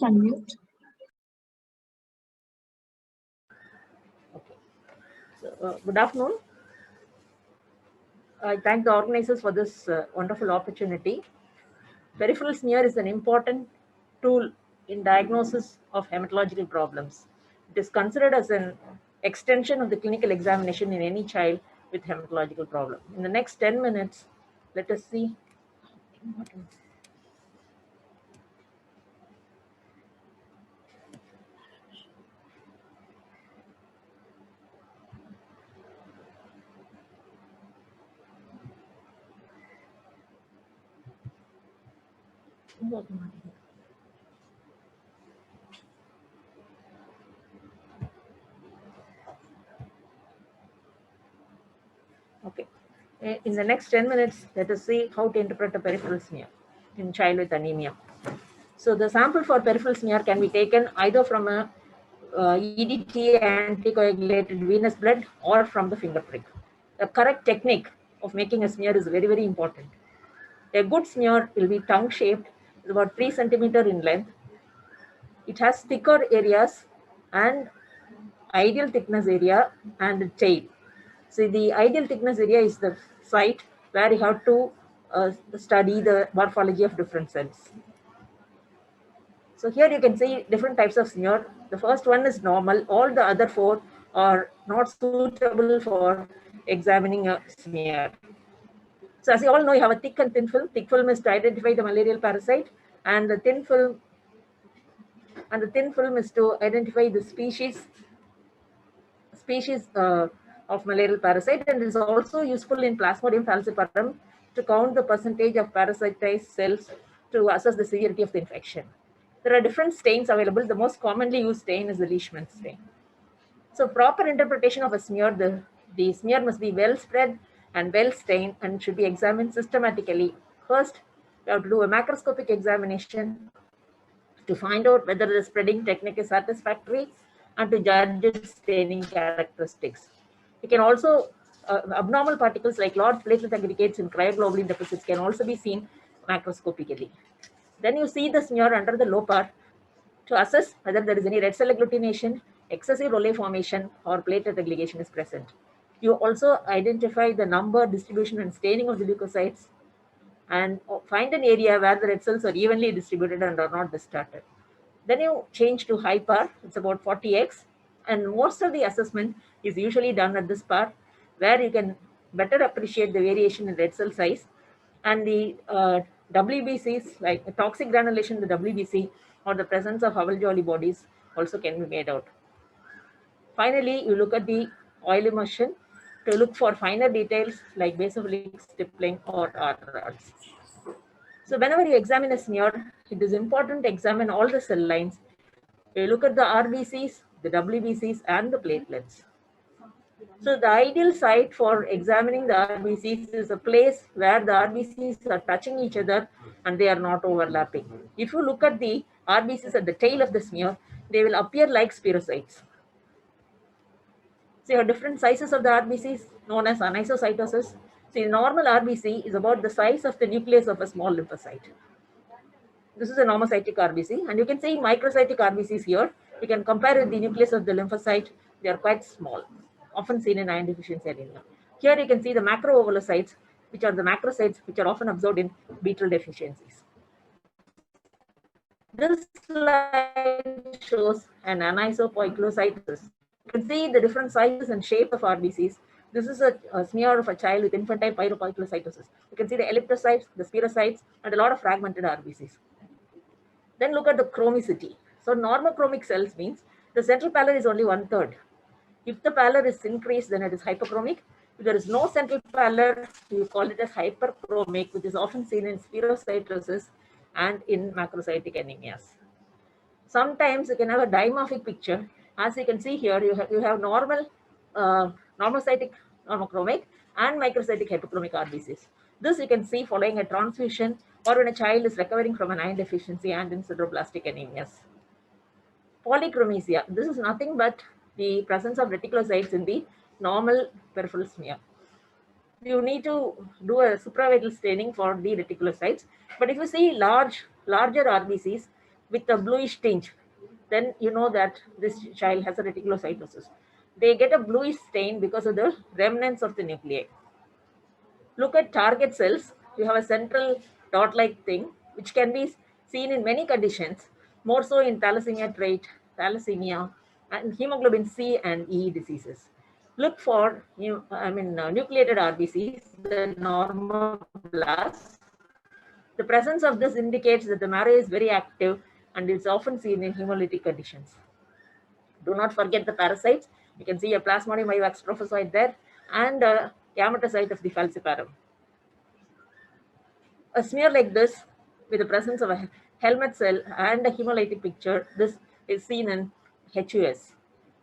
unmute. Okay. So, good afternoon. I thank the organizers for this wonderful opportunity. Peripheral smear is an important tool in diagnosis of hematological problems. It is considered as an extension of the clinical examination in any child with hematological problem. In the next 10 minutes, let us see. Okay. In the next 10 minutes, let us see how to interpret a peripheral smear in child with anemia. So the sample for peripheral smear can be taken either from a EDTA anticoagulated venous blood or from the finger prick. The correct technique of making a smear is very, very important. A good smear will be tongue shaped, about 3 centimeter in length. It has thicker areas and ideal thickness area and tail. So the ideal thickness area is the site where you have to study the morphology of different cells. So here you can see different types of smear. The first one is normal. All the other 4 are not suitable for examining a smear. So as you all know, you have a thick and thin film. Thick film is to identify the malarial parasite, and the thin film is to identify the species of malarial parasite, and is also useful in Plasmodium falciparum to count the percentage of parasitized cells to assess the severity of the infection. There are different stains available. The most commonly used stain is the Leishman stain. So proper interpretation of a smear, the smear must be well spread and well stained and should be examined systematically. First, we have to do a macroscopic examination to find out whether the spreading technique is satisfactory and to judge its staining characteristics. You can also, abnormal particles like large platelet aggregates in cryoglobulin deposits can also be seen macroscopically. Then you see the smear under the low part to assess whether there is any red cell agglutination, excessive Role formation, or platelet aggregation is present. You also identify the number, distribution, and staining of the leukocytes and find an area where the red cells are evenly distributed and are not distorted. Then you change to high par, it's about 40x, and most of the assessment is usually done at this par, where you can better appreciate the variation in red cell size, and the WBCs, like the toxic granulation, the WBC, or the presence of Hubble-Jolly bodies also can be made out. Finally, you look at the oil immersion to look for finer details like basophilic stippling or R-rods. So whenever you examine a smear, it is important to examine all the cell lines. You look at the RBCs, the WBCs, and the platelets. So the ideal site for examining the RBCs is a place where the RBCs are touching each other and they are not overlapping. If you look at the RBCs at the tail of the smear, they will appear like spirocytes. So you have different sizes of the RBCs known as anisocytosis. So the normal RBC is about the size of the nucleus of a small lymphocyte. This is a normocytic RBC, and you can see microcytic RBCs here. You can compare with the nucleus of the lymphocyte. They are quite small, often seen in iron deficiency anemia. Here you can see the macroovulocytes, which are the macrocytes, which are often observed in beetle deficiencies. This slide shows an anisopoikilocytosis. You can see the different sizes and shape of RBCs. This is a smear of a child with infantile pyropoikilocytosis. You can see the elliptocytes, the spirocytes, and a lot of fragmented RBCs. Then look at the chromicity. So normochromic cells means the central pallor is only 1/3. If the pallor is increased, then it is hypochromic. If there is no central pallor, you call it as hyperchromic, which is often seen in spherocytosis and in macrocytic anemias. Sometimes you can have a dimorphic picture. As you can see here, you have normal normocytic normochromic and microcytic hypochromic RBCs. This you can see following a transfusion or when a child is recovering from an iron deficiency and in sideroblastic anemias. Polychromesia. This is nothing but the presence of reticulocytes in the normal peripheral smear. You need to do a supravital staining for the reticulocytes. But if you see larger RBCs, with a bluish tinge, then you know that this child has a reticulocytosis. They get a bluish stain because of the remnants of the nuclei. Look at target cells. You have a central dot-like thing, which can be seen in many conditions, more so in thalassemia trait, thalassemia, and hemoglobin C and E diseases. Look for nucleated RBCs, the normoblasts. The presence of this indicates that the marrow is very active and it's often seen in hemolytic conditions. Do not forget the parasites. You can see a Plasmodium vivax trophozoite there and a gametocyte of the falciparum. A smear like this with the presence of a helmet cell and a hemolytic picture, this is seen in HUS.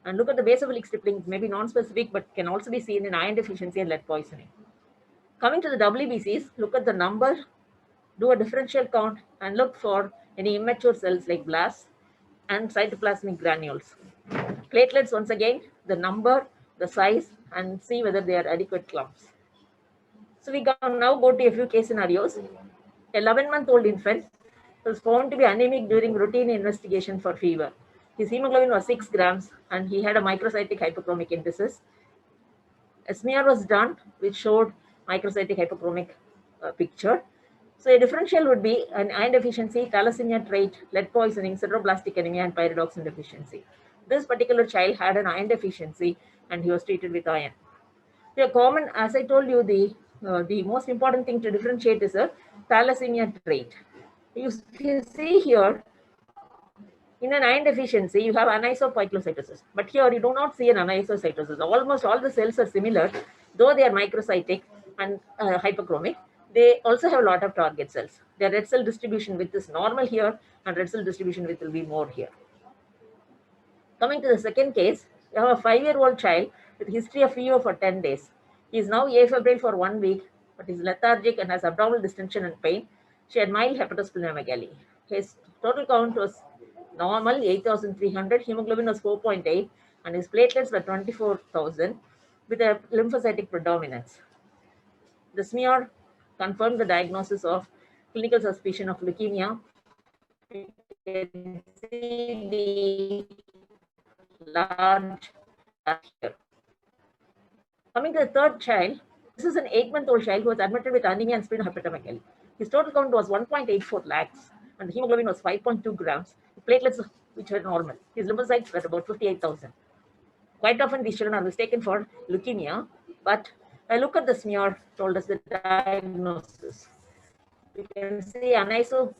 And look at the basophilic stippling, maybe non-specific, but can also be seen in iron deficiency and lead poisoning. Coming to the WBCs, look at the number, do a differential count, and look for any immature cells like blasts and cytoplasmic granules. Platelets, once again, the number, the size, and see whether they are adequate clumps. So we now go to a few case scenarios. A 11-month-old infant was found to be anemic during routine investigation for fever. His hemoglobin was 6 grams and he had a microcytic hypochromic indices. A smear was done which showed microcytic hypochromic picture. So a differential would be an iron deficiency, thalassemia trait, lead poisoning, sideroblastic anemia, and pyridoxine deficiency. This particular child had an iron deficiency and he was treated with iron. The common, as I told you, the most important thing to differentiate is a thalassemia trait. You see here, in an iron deficiency, you have anisopoikilocytosis. But here you do not see an anisocytosis. Almost all the cells are similar, though they are microcytic and hypochromic. They also have a lot of target cells. Their red cell distribution width is normal here, and red cell distribution width will be more here. Coming to the second case, you have a 5-year-old child with history of fever for 10 days. He is now afebrile for 1 week, but is lethargic and has abdominal distension and pain. She had mild hepatosplenomegaly. His total count was normal, 8,300. Hemoglobin was 4.8, and his platelets were 24,000 with a lymphocytic predominance. The smear confirmed the diagnosis of clinical suspicion of leukemia. You can see the large here. Coming to the third child, this is an 8-month-old child who was admitted with anemia and splenohepatomegaly. His total count was 1.84 lakhs and the hemoglobin was 5.2 grams. Platelets which were normal. His lymphocytes were about 58,000. Quite often these children are mistaken for leukemia, but a look at the smear told us the diagnosis. You can see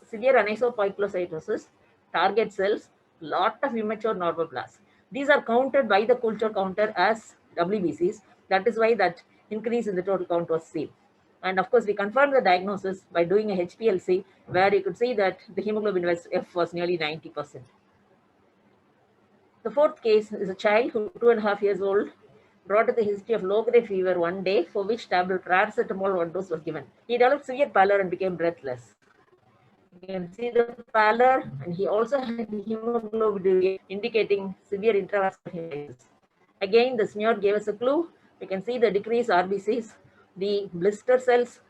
severe anisopoikilocytosis, target cells, lot of immature normoblasts. These are counted by the culture counter as WBCs. That is why that increase in the total count was seen. And of course, we confirmed the diagnosis by doing a HPLC, where you could see that the hemoglobin F was nearly 90%. The fourth case is a child who 2.5 years old, brought with a history of low-grade fever 1 day, for which tablet paracetamol 1 dose was given. He developed severe pallor and became breathless. You can see the pallor, and he also had hemoglobin indicating severe intravascular hemolysis. Again, the smear gave us a clue. We can see the decreased RBCs, the blister cells,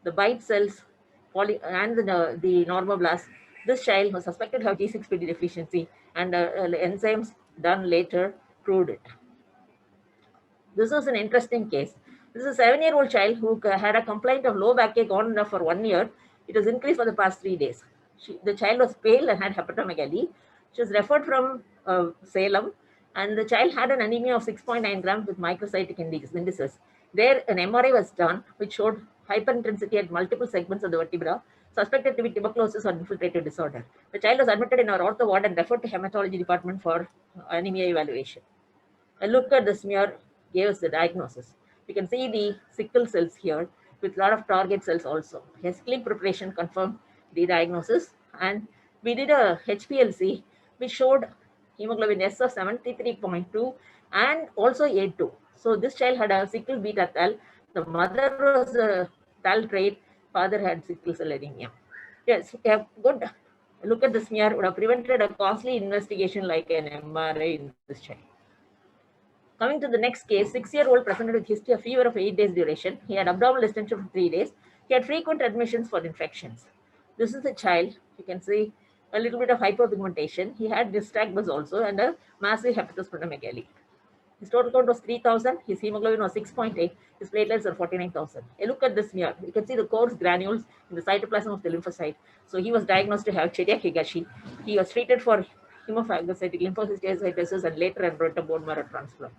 the bite cells, and the normoblasts. This child was suspected to have G6PD deficiency, and enzymes done later proved it. This was an interesting case. This is a 7-year-old child who had a complaint of low backache on and off for 1 year. It was increased for the past 3 days. The child was pale and had hepatomegaly. She was referred from Salem, and the child had an anemia of 6.9 grams with microcytic indices. There, an MRI was done, which showed hyperintensity at multiple segments of the vertebra, suspected to be tuberculosis or infiltrative disorder. The child was admitted in our ortho ward and referred to hematology department for anemia evaluation. A look at the smear gave us the diagnosis. You can see the sickle cells here with a lot of target cells also. His clinic preparation confirmed the diagnosis, and we did a HPLC which showed hemoglobin S of 73.2 and also A2. So this child had a sickle beta thal. The mother was a thal trait, father had sickle cell anemia. Yes, a good look at the smear would have prevented a costly investigation like an MRI in this child. Coming to the next case, 6-year-old presented with history of fever of 8 days duration. He had abdominal distension for 3 days. He had frequent admissions for infections. This is the child. You can see a little bit of hyperpigmentation. He had nystagmus also and a massive hepatosplenomegaly. His total count was 3,000. His hemoglobin was 6.8. His platelets are 49,000. Look at this smear. You can see the coarse granules in the cytoplasm of the lymphocyte. So he was diagnosed to have Chediak Higashi. He was treated for hemophagocytic lymphohistiocytosis and later underwent a bone marrow transplant.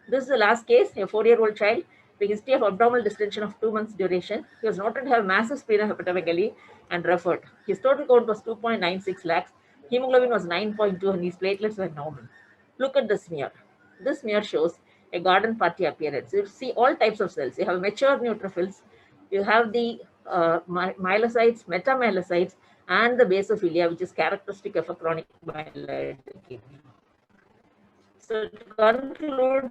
This is the last case, a 4-year-old child with a history of abdominal distension of 2 months duration. He was noted to have massive splenohepatomegaly and referred. His total count was 2.96 lakhs. Hemoglobin was 9.2 and his platelets were normal. Look at the smear. This smear shows a garden party appearance. You see all types of cells. You have mature neutrophils, you have the myelocytes, metamyelocytes, and the basophilia, which is characteristic of a chronic myeloid leukemia. So to conclude,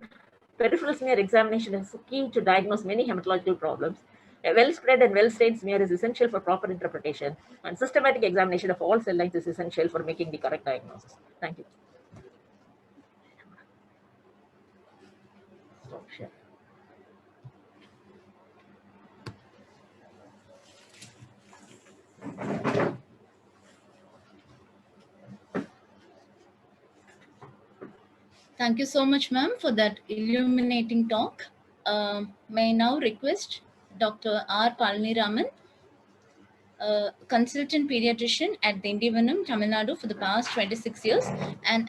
peripheral smear examination is key to diagnose many hematological problems. A well-spread and well-stained smear is essential for proper interpretation, and systematic examination of all cell lines is essential for making the correct diagnosis. Thank you. Stop share. Thank you so much, ma'am, for that illuminating talk. May I now request Dr. R. Palniraman, consultant pediatrician at Dindivanam, Tamil Nadu for the past 26 years, and